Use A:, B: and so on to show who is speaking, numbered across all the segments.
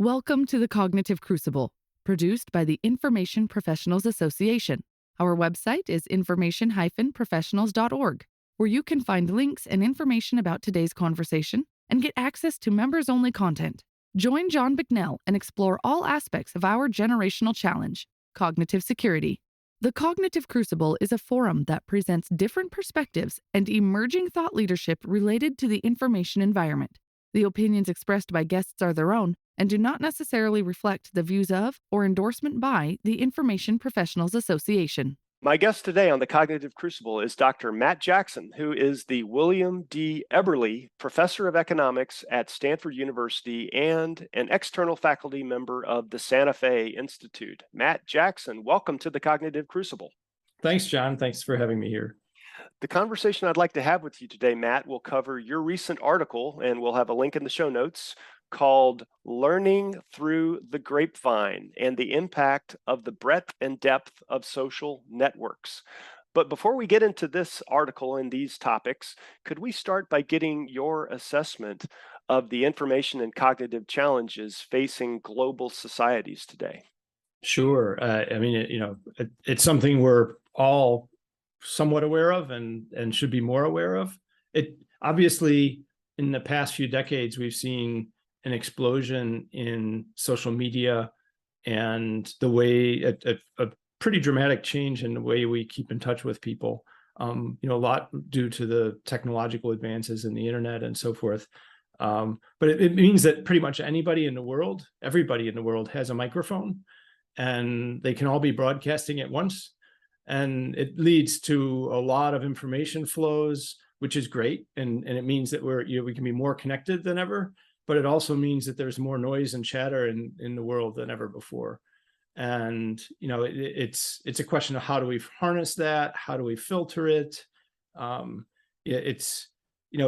A: Welcome to the Cognitive Crucible, produced by the Information Professionals Association. Our website is information-professionals.org, where you can find links and information about today's conversation and get access to members-only content. Join John Bicknell and explore all aspects of our generational challenge, cognitive security. The Cognitive Crucible is a forum that presents different perspectives and emerging thought leadership related to the information environment. The opinions expressed by guests are their own and do not necessarily reflect the views of or endorsement by the Information Professionals Association.
B: My guest today on the Cognitive Crucible is Dr. Matt Jackson, who is the William D. Eberly Professor of Economics at Stanford University and an external faculty member of the Santa Fe Institute. Matt Jackson, welcome to the Cognitive Crucible.
C: Thanks, John. Thanks for having me here.
B: The conversation I'd like to have with you today, Matt, will cover your recent article, and we'll have a link in the show notes, called Learning Through the Grapevine and the Impact of the Breadth and Depth of Social Networks. But before we get into this article and these topics, could we start by getting your assessment of the information and cognitive challenges facing global societies today?
C: Sure. It's something we're all somewhat aware of and should be more aware of. It obviously, in the past few decades, we've seen an explosion in social media and the way a pretty dramatic change in the way we keep in touch with people. A lot due to the technological advances in the internet and so forth. But it means that pretty much everybody in the world has a microphone, and they can all be broadcasting at once. And it leads to a lot of information flows, which is great. And it means that we can be more connected than ever. But it also means that there's more noise and chatter in the world than ever before. And, it's a question of how do we harness that? How do we filter it? It's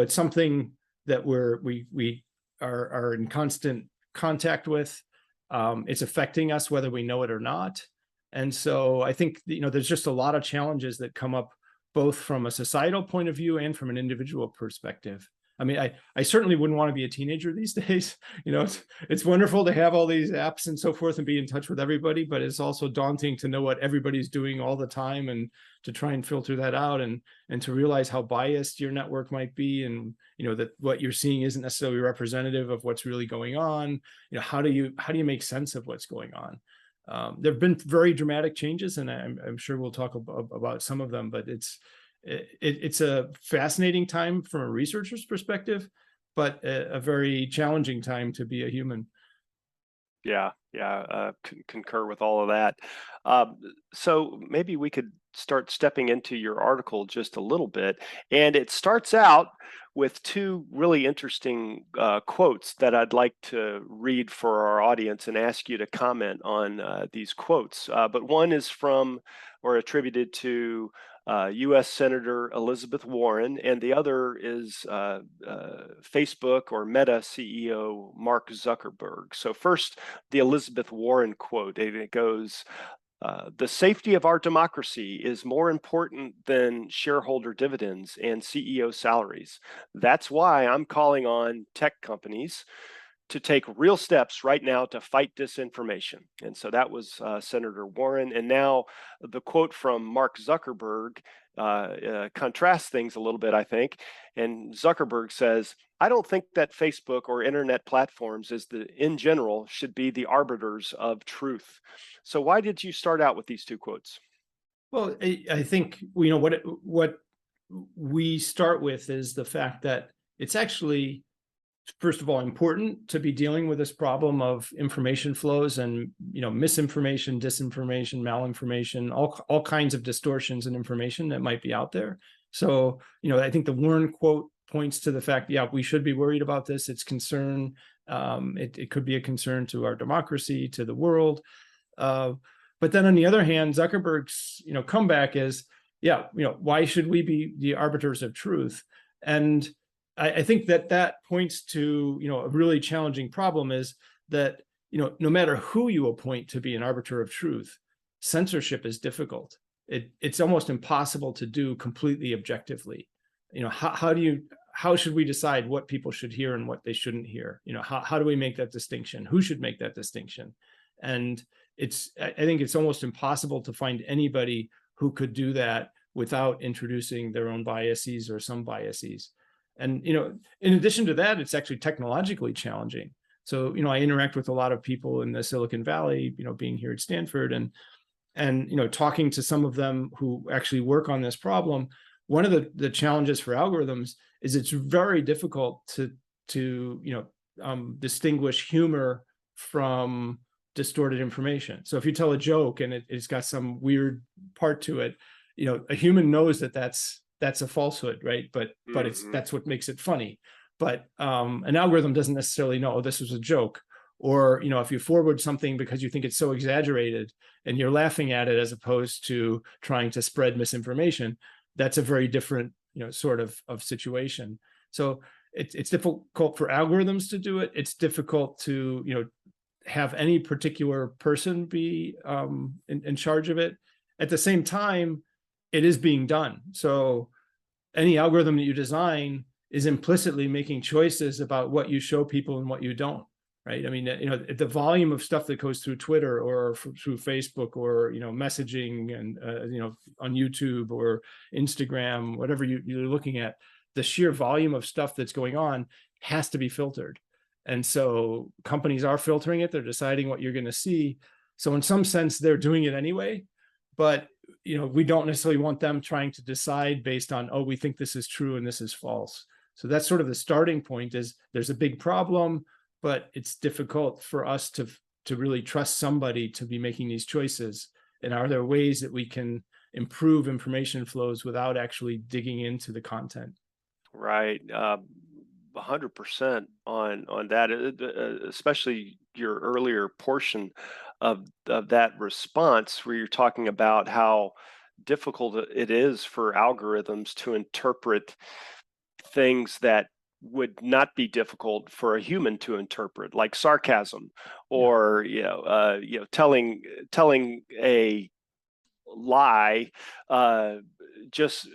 C: something that we are in constant contact with. It's affecting us whether we know it or not. And so I think, there's just a lot of challenges that come up both from a societal point of view and from an individual perspective. I mean, I certainly wouldn't want to be a teenager these days. It's wonderful to have all these apps and so forth and be in touch with everybody, but it's also daunting to know what everybody's doing all the time and to try and filter that out and to realize how biased your network might be, and that what you're seeing isn't necessarily representative of what's really going on. How do you make sense of what's going on? There have been very dramatic changes, and I'm sure we'll talk about some of them, but it's a fascinating time from a researcher's perspective, but a very challenging time to be a human.
B: Yeah, concur with all of that. So maybe we could start stepping into your article just a little bit. And it starts out with two really interesting quotes that I'd like to read for our audience and ask you to comment on these quotes. But one is from or attributed to U.S. Senator Elizabeth Warren, and the other is Facebook or Meta CEO Mark Zuckerberg. So first, the Elizabeth Warren quote, and it goes, "The safety of our democracy is more important than shareholder dividends and CEO salaries. That's why I'm calling on tech companies to take real steps right now to fight disinformation." And so that was Senator Warren. And now the quote from Mark Zuckerberg contrasts things a little bit, I think. And Zuckerberg says, "I don't think that Facebook or internet platforms in general should be the arbiters of truth." So why did you start out with these two quotes?
C: Well, I think what we start with is the fact that it's actually, first of all, important to be dealing with this problem of information flows and misinformation, disinformation, malinformation, all kinds of distortions in information that might be out there. So I think the Warren quote points to the fact, we should be worried about this. It's concern. It could be a concern to our democracy, to the world. But then on the other hand, Zuckerberg's comeback is, why should we be the arbiters of truth? And I think that points to a really challenging problem, is that no matter who you appoint to be an arbiter of truth, censorship is difficult. It's almost impossible to do completely objectively. How do how should we decide what people should hear and what they shouldn't hear? How do we make that distinction? Who should make that distinction? And I think it's almost impossible to find anybody who could do that without introducing their own biases or some biases. And, in addition to that, it's actually technologically challenging. So, I interact with a lot of people in the Silicon Valley, being here at Stanford and talking to some of them who actually work on this problem. One of the challenges for algorithms is it's very difficult to distinguish humor from distorted information. So if you tell a joke and it's got some weird part to it, a human knows that that's a falsehood, right? But that's what makes it funny. But an algorithm doesn't necessarily know, oh, this was a joke. Or, if you forward something because you think it's so exaggerated and you're laughing at it as opposed to trying to spread misinformation, that's a very different, sort of situation. So it's difficult for algorithms to do it. It's difficult to, have any particular person be in charge of it. At the same time, it is being done. So any algorithm that you design is implicitly making choices about what you show people and what you don't, right? I mean, the volume of stuff that goes through Twitter or through Facebook or, messaging and, on YouTube or Instagram, whatever you're looking at, the sheer volume of stuff that's going on has to be filtered. And so companies are filtering it. They're deciding what you're going to see. So in some sense, they're doing it anyway. But, we don't necessarily want them trying to decide based on, oh, we think this is true and this is false. So that's sort of the starting point is there's a big problem, but it's difficult for us to really trust somebody to be making these choices. And are there ways that we can improve information flows without actually digging into the content?
B: Right. 100% on that, especially your earlier portion of that response where you're talking about how difficult it is for algorithms to interpret things that would not be difficult for a human to interpret, like sarcasm or telling a lie just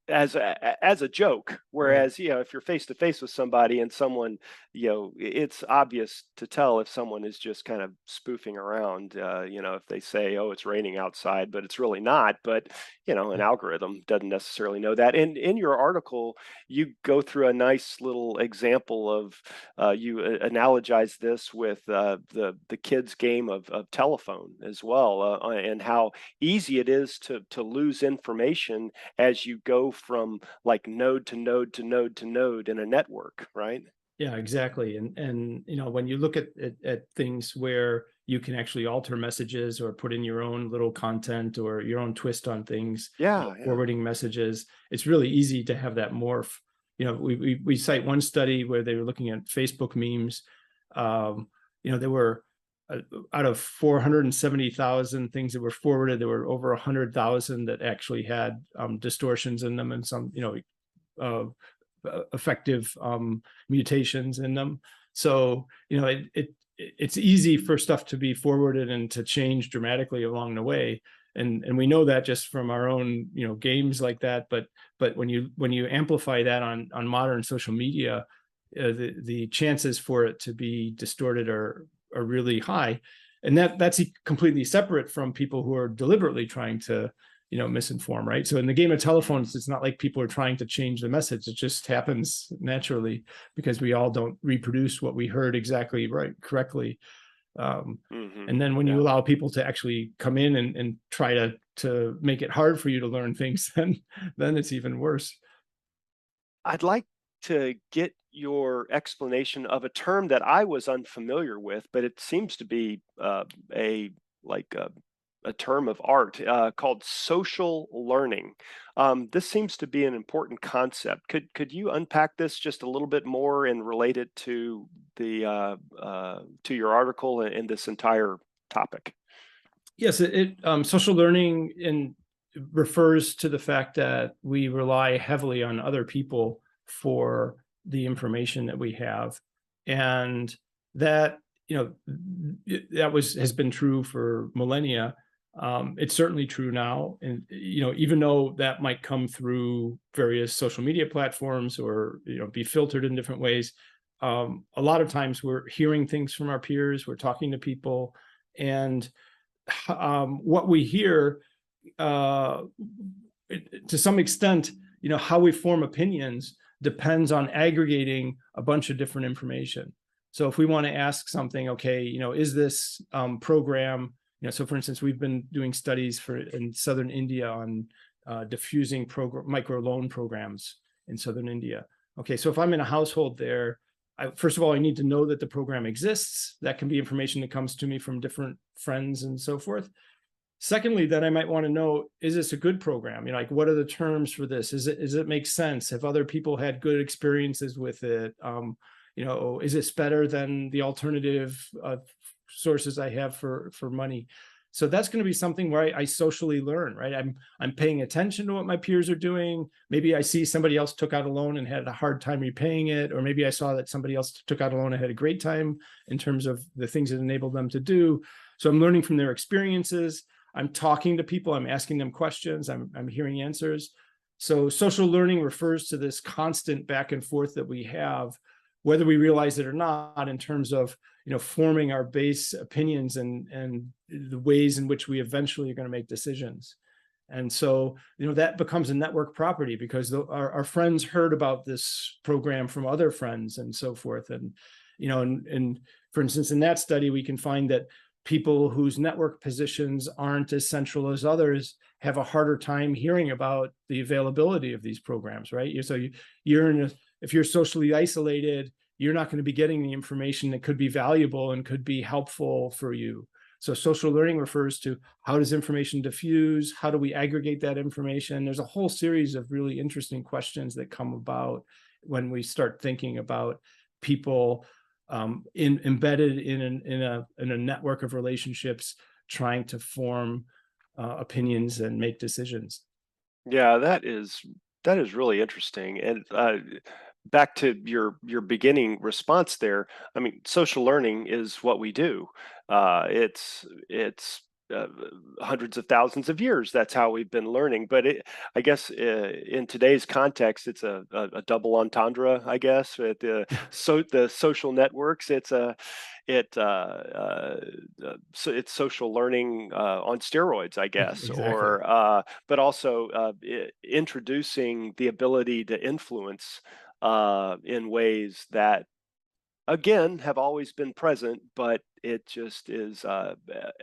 B: as a joke, whereas if you're face to face with somebody and someone, it's obvious to tell if someone is just kind of spoofing around, if they say, oh, it's raining outside, but it's really not. But an algorithm doesn't necessarily know that. And in your article, you go through a nice little example of you analogize this with the kids' game of telephone as well, and how easy it is to lose information as you go from like node to node to node to node in a network, right?
C: Yeah, exactly. And when you look at things where you can actually alter messages or put in your own little content or your own twist on things, forwarding messages, it's really easy to have that morph. We cite one study where they were looking at Facebook memes. There were out of 470,000 things that were forwarded, there were over 100,000 that actually had distortions in them and some, effective mutations in them. So, it's easy for stuff to be forwarded and to change dramatically along the way. And we know that just from our own, games like that. But when you amplify that on modern social media, the chances for it to be distorted are really high. And that's completely separate from people who are deliberately trying to, misinform, right? So in the game of telephones, it's not like people are trying to change the message. It just happens naturally because we all don't reproduce what we heard exactly correctly. And then when you allow people to actually come in and try to make it hard for you to learn things, then it's even worse.
B: I'd like to get your explanation of a term that I was unfamiliar with, but it seems to be a term of art called social learning. This seems to be an important concept. Could you unpack this just a little bit more and relate it to the to your article and this entire topic?
C: Yes, social learning refers to the fact that we rely heavily on other people for the information that we have, and that has been true for millennia. It's certainly true now. And, even though that might come through various social media platforms or, be filtered in different ways, a lot of times we're hearing things from our peers, we're talking to people, and what we hear, to some extent, how we form opinions depends on aggregating a bunch of different information. So if we want to ask something, okay, is this program, so for instance, we've been doing studies in southern India on diffusing microloan programs in southern India. Okay, so if I'm in a household there, first of all, I need to know that the program exists. That can be information that comes to me from different friends and so forth. Secondly, then I might want to know, is this a good program? Like, what are the terms for this? Does it make sense? Have other people had good experiences with it? Is this better than the alternative sources I have for money? So that's going to be something where I socially learn, right? I'm paying attention to what my peers are doing. Maybe I see somebody else took out a loan and had a hard time repaying it, or maybe I saw that somebody else took out a loan and had a great time in terms of the things it enabled them to do. So I'm learning from their experiences. I'm talking to people. I'm asking them questions. I'm hearing answers. So social learning refers to this constant back and forth that we have, whether we realize it or not, in terms of forming our base opinions and the ways in which we eventually are going to make decisions. And so that becomes a network property, because our friends heard about this program from other friends and so forth. And and for instance, in that study, we can find that people whose network positions aren't as central as others have a harder time hearing about the availability of these programs, right? So if you're socially isolated, you're not going to be getting the information that could be valuable and could be helpful for you. So social learning refers to, how does information diffuse? How do we aggregate that information? There's a whole series of really interesting questions that come about when we start thinking about people embedded in a network of relationships, trying to form opinions and make decisions.
B: Yeah, that is really interesting. And back to your beginning response there, I mean, social learning is what we do. It's hundreds of thousands of years. That's how we've been learning. But I guess in today's context, it's a double entendre. I guess the social networks. So it's social learning on steroids, I guess,
C: Exactly.
B: or but also introducing the ability to influence in ways that, again, have always been present, but it just is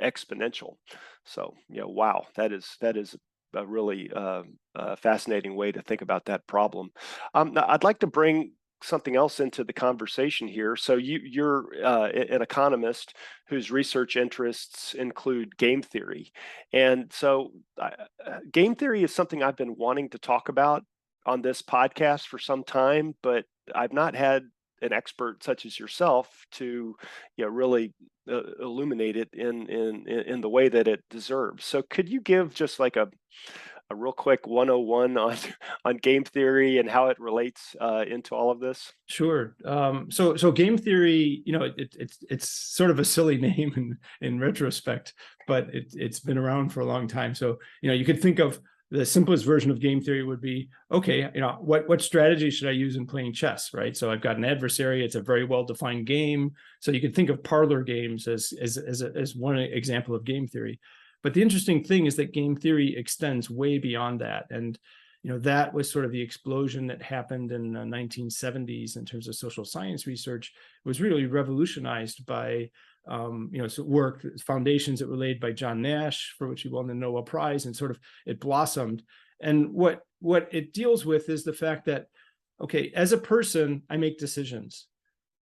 B: exponential. So, wow, that is a really fascinating way to think about that problem. Now I'd like to bring something else into the conversation here. So you're an economist whose research interests include game theory, and so game theory is something I've been wanting to talk about on this podcast for some time, but I've not had an expert such as yourself to really illuminate it in the way that it deserves. So could you give just like a real quick 101 on game theory and how it relates into all of this?
C: Sure. So game theory, it's sort of a silly name in retrospect, but it's been around for a long time. So you could think of the simplest version of game theory would be, okay, what strategy should I use in playing chess, right? So I've got an adversary. It's a very well-defined game. So you can think of parlor games as one example of game theory. But the interesting thing is that game theory extends way beyond that. And that was sort of the explosion that happened in the 1970s in terms of social science research. It was really revolutionized by foundations that were laid by John Nash, for which he won the Nobel Prize, and sort of it blossomed. And what it deals with is the fact that, okay, as a person, I make decisions,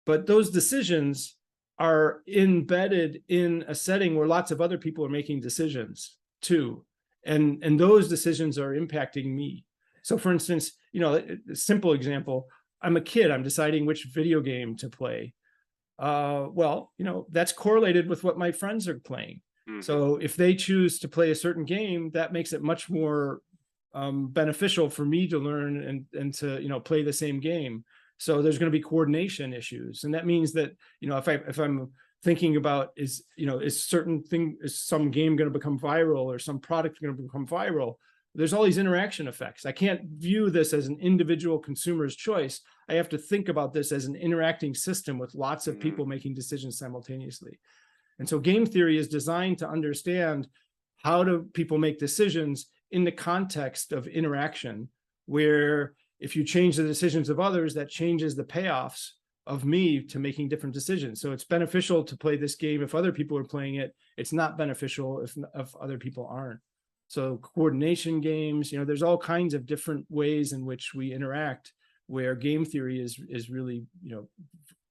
C: but those decisions are embedded in a setting where lots of other people are making decisions too. And those decisions are impacting me. So for instance, a simple example, I'm a kid, I'm deciding which video game to play. That's correlated with what my friends are playing. Mm-hmm. So if they choose to play a certain game, that makes it much more beneficial for me to learn and to play the same game. So there's going to be coordination issues, and that means that if I'm thinking about is some game going to become viral or some product going to become viral. There's all these interaction effects. I can't view this as an individual consumer's choice. I have to think about this as an interacting system with lots of people making decisions simultaneously. And so game theory is designed to understand how do people make decisions in the context of interaction, where if you change the decisions of others, that changes the payoffs of me to making different decisions. So it's beneficial to play this game if other people are playing it. It's not beneficial if other people aren't. So coordination games, there's all kinds of different ways in which we interact, where game theory is really,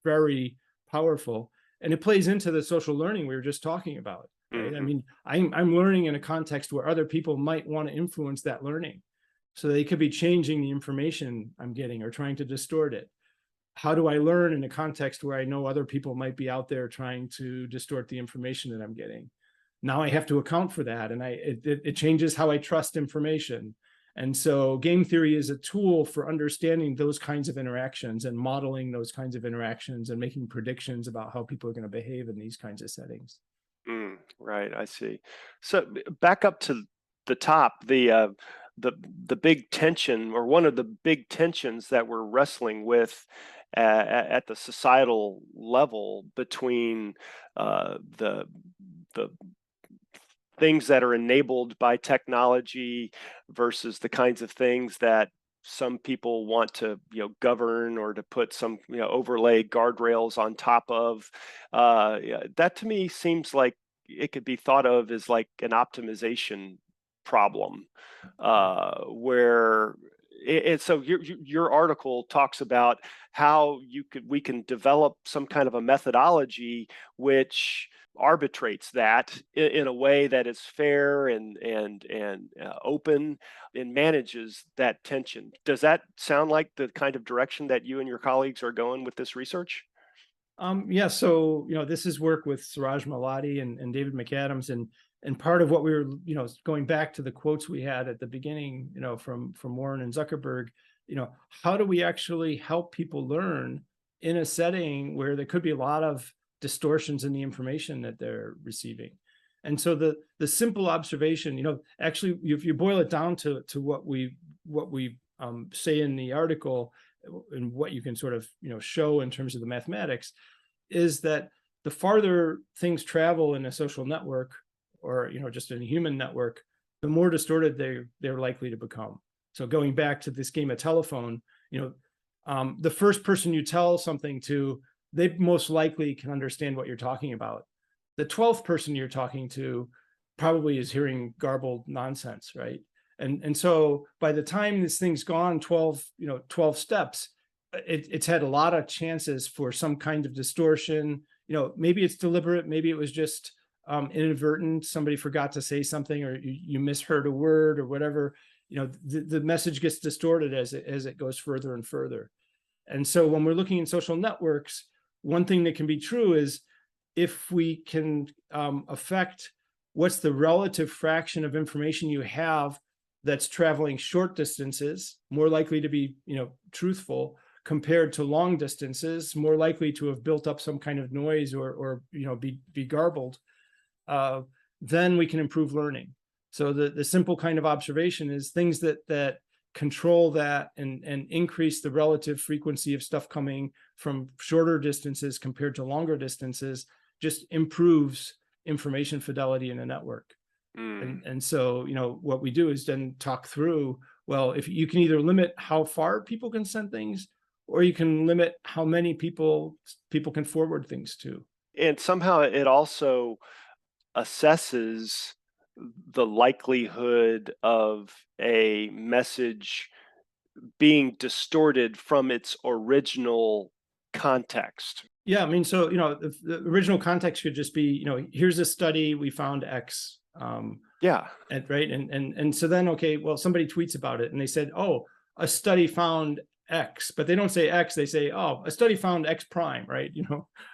C: very powerful. And it plays into the social learning we were just talking about. Right? I mean, I'm learning in a context where other people might want to influence that learning. So they could be changing the information I'm getting or trying to distort it. How do I learn in a context where I know other people might be out there trying to distort the information that I'm getting? Now I have to account for that, and it changes how I trust information. And so game theory is a tool for understanding those kinds of interactions and modeling those kinds of interactions and making predictions about how people are going to behave in these kinds of settings.
B: Right, I see. So back up to the top, the big tension, or one of the big tensions that we're wrestling with at the societal level between the things that are enabled by technology versus the kinds of things that some people want to govern or to put some overlay guardrails on top of. That to me seems like it could be thought of as like an optimization problem, where so your article talks about how we can develop some kind of a methodology which arbitrates that in a way that is fair and open and manages that tension. Does that sound like the kind of direction that you and your colleagues are going with this research?
C: Yeah, so this is work with Suraj Malladi and David McAdams, and part of what we were going back to the quotes we had at the beginning, from Warren and Zuckerberg, how do we actually help people learn in a setting where there could be a lot of distortions in the information that they're receiving? And so the simple observation, actually, if you boil it down to what we say in the article and what you can sort of show in terms of the mathematics, is that the farther things travel in a social network or just in a human network, the more distorted they're likely to become. So going back to this game of telephone, the first person you tell something to, they most likely can understand what you're talking about. The 12th person you're talking to probably is hearing garbled nonsense, right? And so by the time this thing's gone 12 steps, it's had a lot of chances for some kind of distortion. Maybe it's deliberate, maybe it was just inadvertent. Somebody forgot to say something, or you misheard a word or whatever. The message gets distorted as it goes further and further. And so when we're looking in social networks, one thing that can be true is if we can affect what's the relative fraction of information you have that's traveling short distances, more likely to be truthful, compared to long distances, more likely to have built up some kind of noise or be garbled, then we can improve learning. So the simple kind of observation is things that control that and increase the relative frequency of stuff coming from shorter distances compared to longer distances just improves information fidelity in a network. And so what we do is then talk through, well, if you can either limit how far people can send things, or you can limit how many people can forward things to.
B: And somehow it also assesses the likelihood of a message being distorted from its original context.
C: Yeah, I mean, so the original context could just be, here's a study, we found X. And so then, okay, well, somebody tweets about it and they said, oh, a study found X, but they don't say X, they say, oh, a study found X prime, right?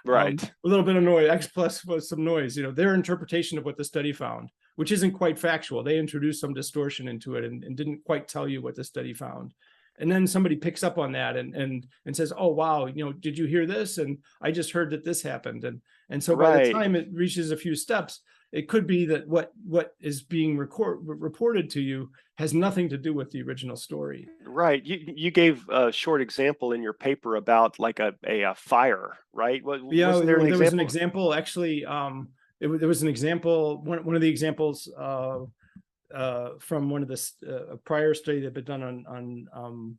B: Right.
C: A little bit of noise, X plus was some noise, their interpretation of what the study found, which isn't quite factual. They introduced some distortion into it and didn't quite tell you what the study found. And then somebody picks up on that and says, oh, wow, did you hear this? And I just heard that this happened. And so by the
B: Right.
C: time it reaches a few steps, it could be that what is being reported to you has nothing to do with the original story.
B: Right. You gave a short example in your paper about like a fire, right?
C: Yeah,
B: Wasn't there an
C: there was an
B: example?
C: example actually. There was an example. One of the examples from one of the prior study that had been done on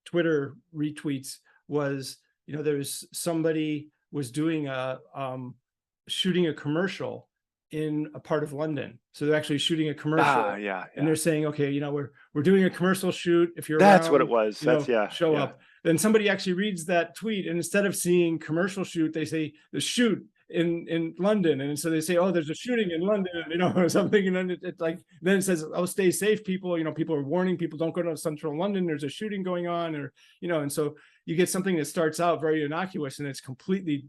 C: Twitter retweets was, there's somebody was doing shooting a commercial in a part of London. So they're actually shooting a commercial,
B: Yeah.
C: and they're saying, okay, we're doing a commercial shoot. If you're
B: That's
C: around,
B: what it was. That's
C: show up. Then somebody actually reads that tweet, and instead of seeing commercial shoot, they say the shoot in London, and so they say, oh, there's a shooting in London, or something, and then then it says, oh, stay safe, people. People are warning people, don't go to central London. There's a shooting going on, or and so you get something that starts out very innocuous, and it's completely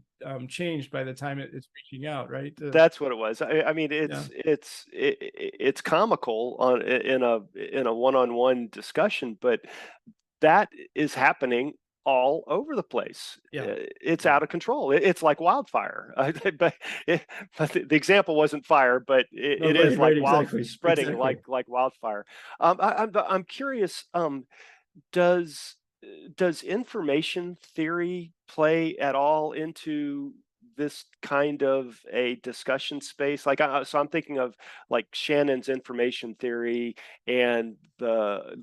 C: changed by the time it's reaching out, right?
B: That's what it was. I mean, it's comical in a one-on-one discussion, but that is happening all over the place. It's out of control. It's like wildfire. But the example wasn't fire, but it is like spreading like wildfire. I'm curious. Does information theory play at all into this kind of a discussion space? Like, so I'm thinking of like Shannon's information theory and the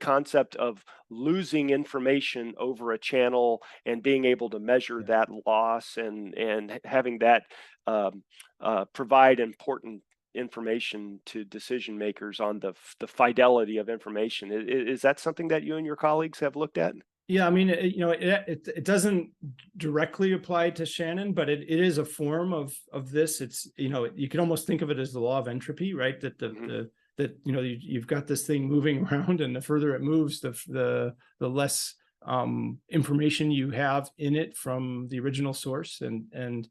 B: concept of losing information over a channel and being able to measure that loss and having that provide important information to decision makers on the fidelity of information. Is that something that you and your colleagues have looked at?
C: Yeah, I mean, it doesn't directly apply to Shannon, but it is a form of this. It's, you can almost think of it as the law of entropy, right? That you've got this thing moving around, and the further it moves, the less information you have in it from the original source, and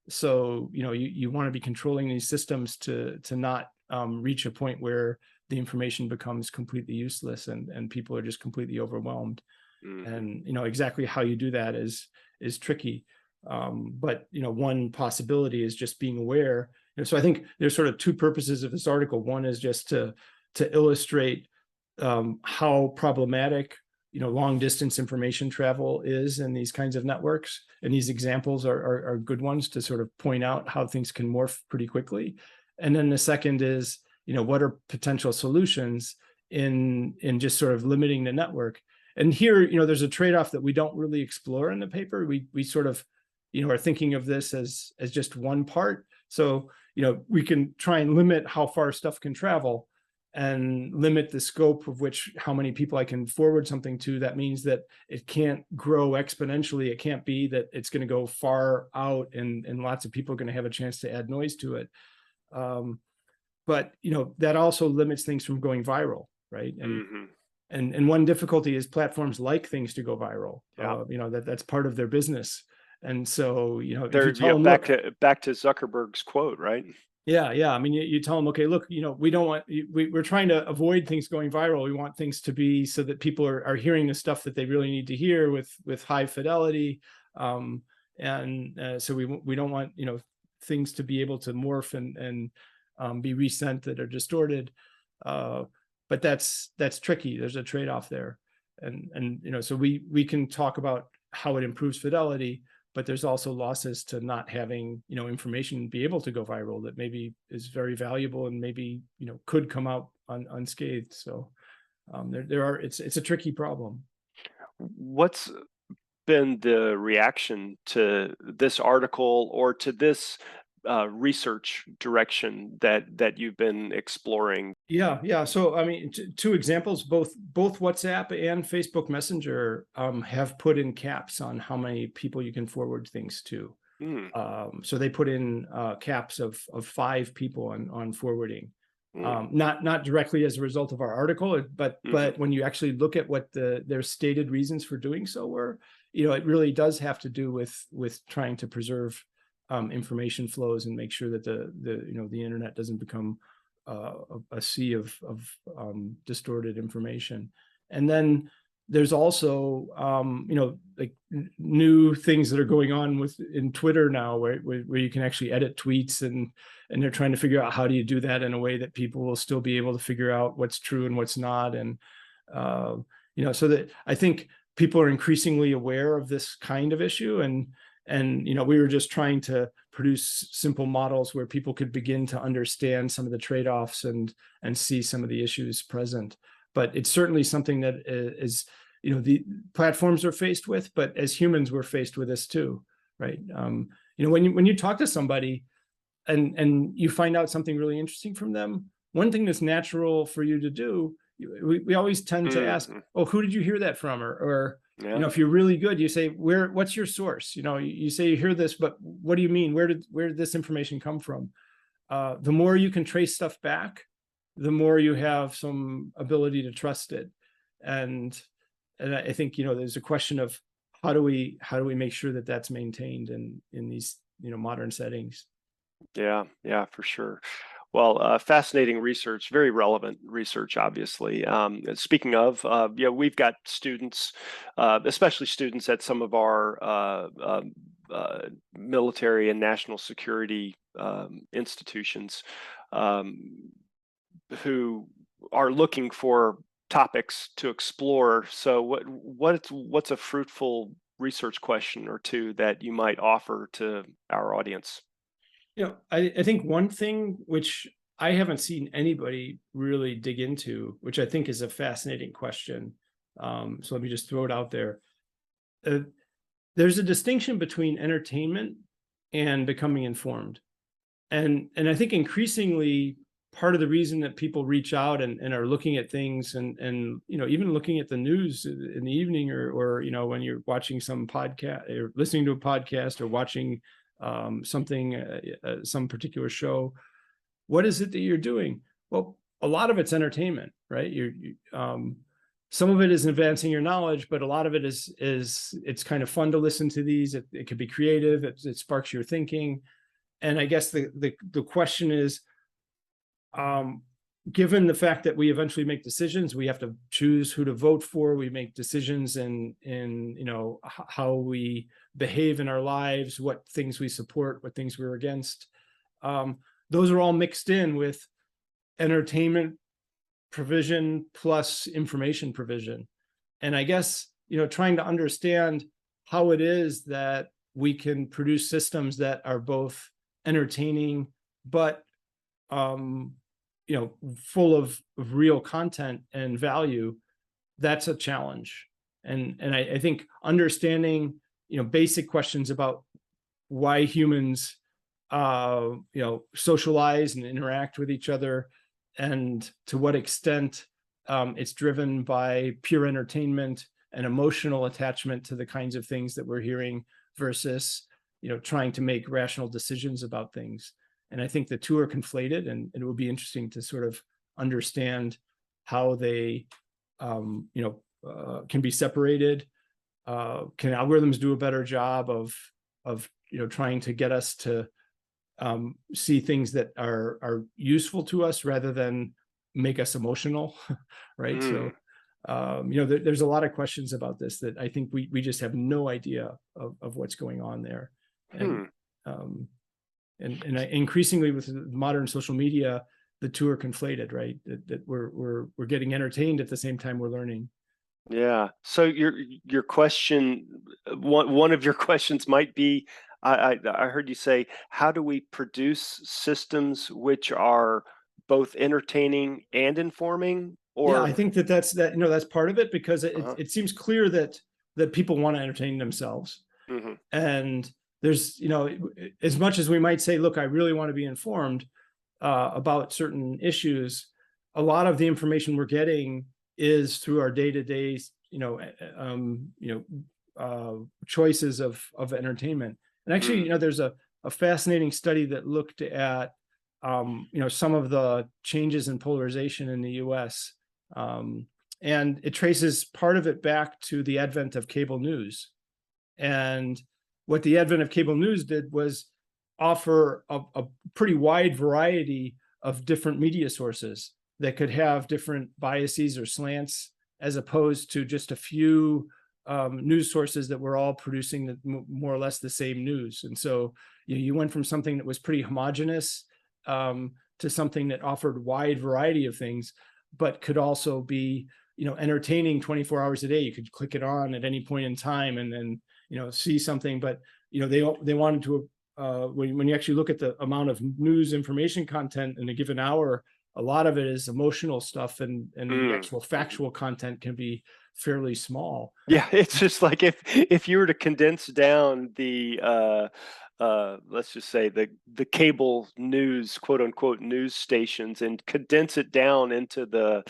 C: so you want to be controlling these systems to not reach a point where the information becomes completely useless and people are just completely overwhelmed. And exactly how you do that is tricky. But one possibility is just being aware. So I think there's sort of two purposes of this article. One is just to illustrate how problematic long distance information travel is in these kinds of networks. And these examples are good ones to sort of point out how things can morph pretty quickly. And then the second is, what are potential solutions in just sort of limiting the network. And here, there's a trade-off that we don't really explore in the paper. We sort of, are thinking of this as just one part. So, we can try and limit how far stuff can travel and limit the scope of how many people I can forward something to. That means that it can't grow exponentially. It can't be that it's going to go far out and lots of people are going to have a chance to add noise to it. But, that also limits things from going viral, right? And one difficulty is platforms like things to go viral. That's part of their business. And so, if you tell them,
B: back to Zuckerberg's quote, right?
C: Yeah. I mean, you tell them, okay, look, we don't want, we're trying to avoid things going viral. We want things to be so that people are hearing the stuff that they really need to hear with high fidelity. So we don't want, things to be able to morph and be resent that are distorted. But that's tricky. There's a trade-off there. And so we can talk about how it improves fidelity, but there's also losses to not having, information be able to go viral that maybe is very valuable and maybe, could come out unscathed. So it's a tricky problem.
B: What's been the reaction to this article or to this research direction that you've been exploring?
C: Yeah. So I mean, two examples: both WhatsApp and Facebook Messenger have put in caps on how many people you can forward things to. So they put in caps of 5 people on forwarding. Not directly as a result of our article, but when you actually look at what their stated reasons for doing so were, it really does have to do with trying to preserve information flows and make sure that the internet doesn't become a sea of distorted information. And then there's also, like new things that are going on in Twitter now, where you can actually edit tweets, and they're trying to figure out how do you do that in a way that people will still be able to figure out what's true and what's not. And, so that I think people are increasingly aware of this kind of issue. And we were just trying to produce simple models where people could begin to understand some of the trade-offs and see some of the issues present. But it's certainly something that is, the platforms are faced with, but as humans, we're faced with this too, right? When you talk to somebody and you find out something really interesting from them, one thing that's natural for you to do, we always tend to ask, oh, who did you hear that from? Or if you're really good, you say, what's your source? You say you hear this, but what do you mean? Where did this information come from? The more you can trace stuff back, the more you have some ability to trust it. And I think, there's a question of how do we make sure that that's maintained in these, modern settings?
B: Yeah, for sure. Well, fascinating research, very relevant research, obviously. Speaking of, we've got students, especially students at some of our military and national security institutions, who are looking for topics to explore. So what's a fruitful research question or two that you might offer to our audience?
C: I think one thing which I haven't seen anybody really dig into, which I think is a fascinating question. So let me just throw it out there. There's a distinction between entertainment and becoming informed. And I think increasingly part of the reason that people reach out and are looking at things and even looking at the news in the evening or when you're watching some podcast or listening to a podcast or watching something, some particular show, what is it that you're doing? Well, a lot of it's entertainment, right? Some of it is advancing your knowledge, but a lot of it is it's kind of fun to listen to these. It could be creative. It sparks your thinking. And I guess the question is, given the fact that we eventually make decisions, we have to choose who to vote for. We make decisions in how we behave in our lives, what things we support, what things we're against. Those are all mixed in with entertainment provision plus information provision. And I guess, trying to understand how it is that we can produce systems that are both entertaining, but, full of real content and value, that's a challenge. And I think understanding, basic questions about why humans, socialize and interact with each other, and to what extent it's driven by pure entertainment and emotional attachment to the kinds of things that we're hearing versus, trying to make rational decisions about things. And I think the two are conflated, and it will be interesting to sort of understand how they, can be separated. Can algorithms do a better job of trying to get us to see things that are useful to us rather than make us emotional, right? So, there's a lot of questions about this that I think we just have no idea of what's going on there. And increasingly with modern social media, the two are conflated, right? That we're getting entertained at the same time we're learning.
B: Yeah. So your question, one of your questions might be, I heard you say, how do we produce systems which are both entertaining and informing? Or
C: yeah, I think that's part of it, because it seems clear that people want to entertain themselves.
B: Mm-hmm.
C: And there's, as much as we might say, look, I really want to be informed about certain issues, a lot of the information we're getting is through our day-to-day, choices of entertainment. And actually, there's a fascinating study that looked at, some of the changes in polarization in the U.S. And it traces part of it back to the advent of cable news. And what the advent of cable news did was offer a pretty wide variety of different media sources that could have different biases or slants as opposed to just a few news sources that were all producing more or less the same news. And so you went from something that was pretty homogenous to something that offered wide variety of things, but could also be, entertaining 24 hours a day. You could click it on at any point in time and then, see something. But, they wanted to, when you actually look at the amount of news information content in a given hour, a lot of it is emotional stuff, and the actual factual content can be fairly small.
B: Yeah, it's just like if you were to condense down the let's just say the cable news, quote unquote, news stations, and condense it down into the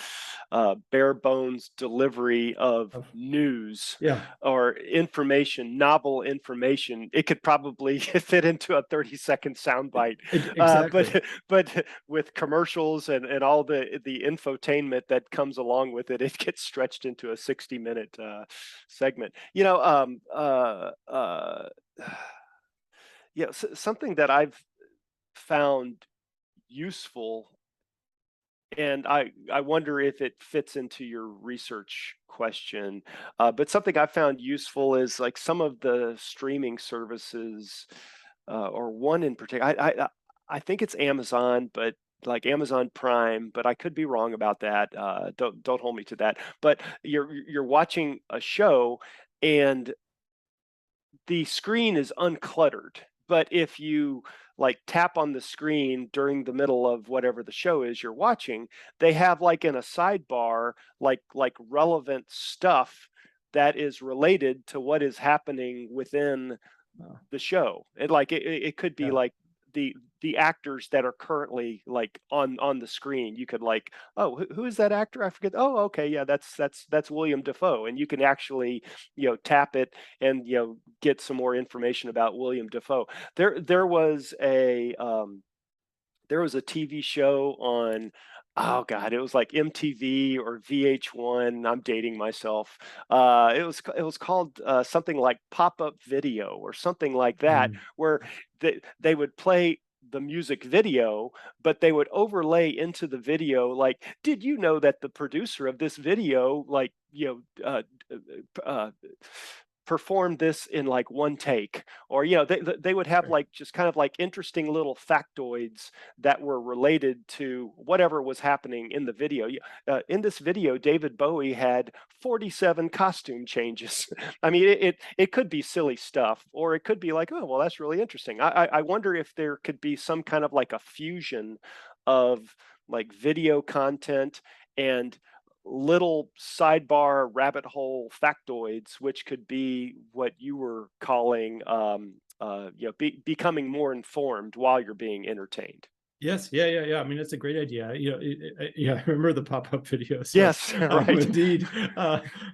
B: bare bones delivery of news or information, novel information, it could probably fit into a 30-second soundbite.
C: Exactly.
B: But with commercials and all the infotainment that comes along with it, it gets stretched into a 60-minute segment. Something that I've found useful, and I wonder if it fits into your research question, but something I found useful is like some of the streaming services, or one in particular. I think it's Amazon, but like Amazon Prime, but I could be wrong about that. Don't hold me to that. But you're watching a show and the screen is uncluttered. But if you like tap on the screen during the middle of whatever the show is you're watching, they have like in a sidebar, like relevant stuff that is related to what is happening within the show. It could be like the actors that are currently like on the screen. You could like, oh, who is that actor? I forget. Oh, okay, yeah, that's William Dafoe, and you can actually tap it and get some more information about William Dafoe. There was a TV show on, oh God, it was like MTV or VH1. I'm dating myself. It was called something like Pop-Up Video or something like that, where they would play the music video, but they would overlay into the video like, did you know that the producer of this video performed this in like one take? Or they would have like just kind of like interesting little factoids that were related to whatever was happening in the video. In this video, David Bowie had 47 costume changes. I mean, it could be silly stuff, or it could be like, oh well, that's really interesting. I wonder if there could be some kind of like a fusion of like video content and little sidebar rabbit hole factoids, which could be what you were calling becoming more informed while you're being entertained.
C: Yes, yeah. I mean, that's a great idea. I remember the pop-up videos. So,
B: yes, right.
C: Indeed.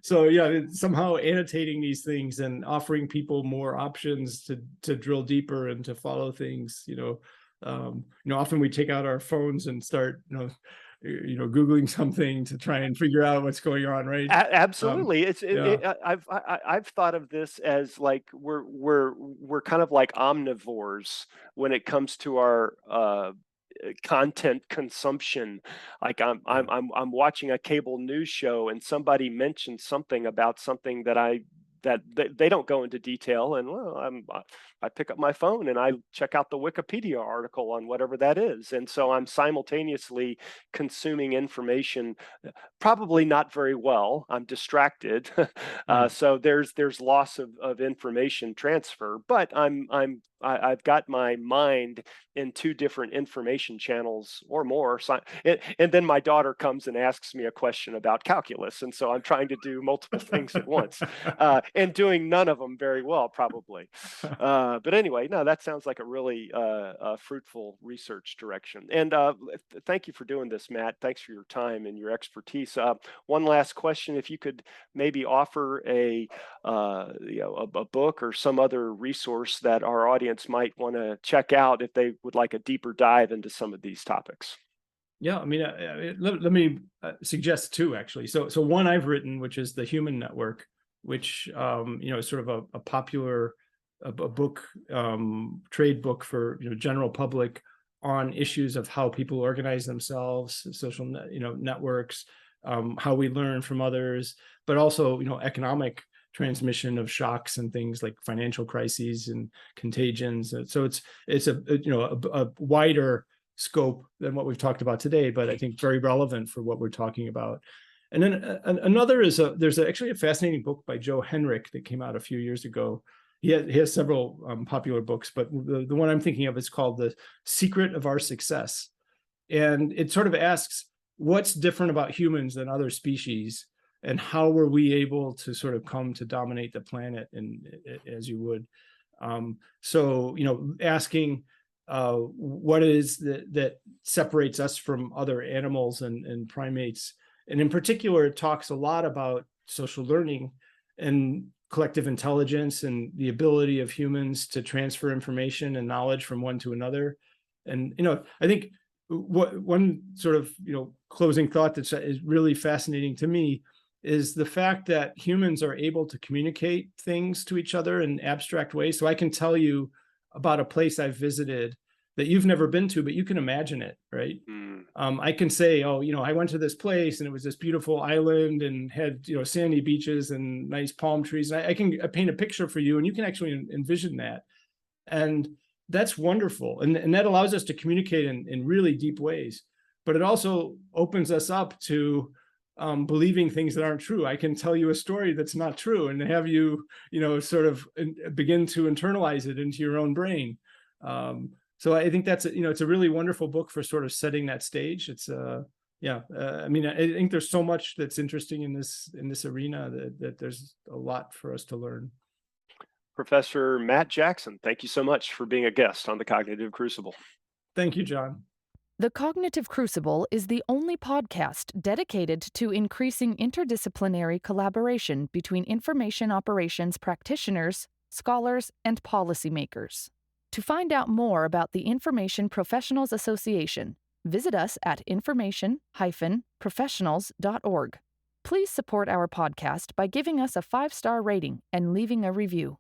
C: Somehow annotating these things and offering people more options to drill deeper and to follow things. Often we take out our phones and start, Googling something to try and figure out what's going on, right?
B: Absolutely. I've thought of this as like we're kind of like omnivores when it comes to our content consumption. Like I'm watching a cable news show and somebody mentions something about something that they don't go into detail, and I pick up my phone and I check out the Wikipedia article on whatever that is, and so I'm simultaneously consuming information, probably not very well. I'm distracted, so there's loss of information transfer. But I've got my mind in two different information channels or more, and then my daughter comes and asks me a question about calculus, and so I'm trying to do multiple things at once, and doing none of them very well, probably. But anyway, no, that sounds like a really fruitful research direction. And thank you for doing this, Matt. Thanks for your time and your expertise. One last question: if you could maybe offer a book or some other resource that our audience might want to check out if they would like a deeper dive into some of these topics.
C: Yeah, I mean, let me suggest two, actually. So one I've written, which is The Human Network, which is sort of a popular book, trade book for general public on issues of how people organize themselves, social networks, how we learn from others, but also, economic transmission of shocks and things like financial crises and contagions. So it's a wider scope than what we've talked about today, but I think very relevant for what we're talking about. And then another is there's actually a fascinating book by Joe Henrich that came out a few years ago. He has several popular books, but the one I'm thinking of is called The Secret of Our Success. And it sort of asks, what's different about humans than other species, and how were we able to sort of come to dominate the planet, and as you would. So, asking what it is that separates us from other animals and primates. And in particular, it talks a lot about social learning and collective intelligence and the ability of humans to transfer information and knowledge from one to another. And, I think one sort of, closing thought that is really fascinating to me is the fact that humans are able to communicate things to each other in abstract ways. So I can tell you about a place I've visited that you've never been to, but you can imagine it, right? I can say, I went to this place and it was this beautiful island and had, sandy beaches and nice palm trees. And I can paint a picture for you, and you can actually envision that. And that's wonderful. And that allows us to communicate in really deep ways. But it also opens us up to believing things that aren't true. I can tell you a story that's not true and have you, sort of begin to internalize it into your own brain. So I think that's, it's a really wonderful book for sort of setting that stage. It's I think there's so much that's interesting in this arena that there's a lot for us to learn.
B: Professor Matt Jackson, thank you so much for being a guest on the Cognitive Crucible.
C: Thank you, John.
A: The Cognitive Crucible is the only podcast dedicated to increasing interdisciplinary collaboration between information operations practitioners, scholars, and policymakers. To find out more about the Information Professionals Association, visit us at information-professionals.org. Please support our podcast by giving us a 5-star rating and leaving a review.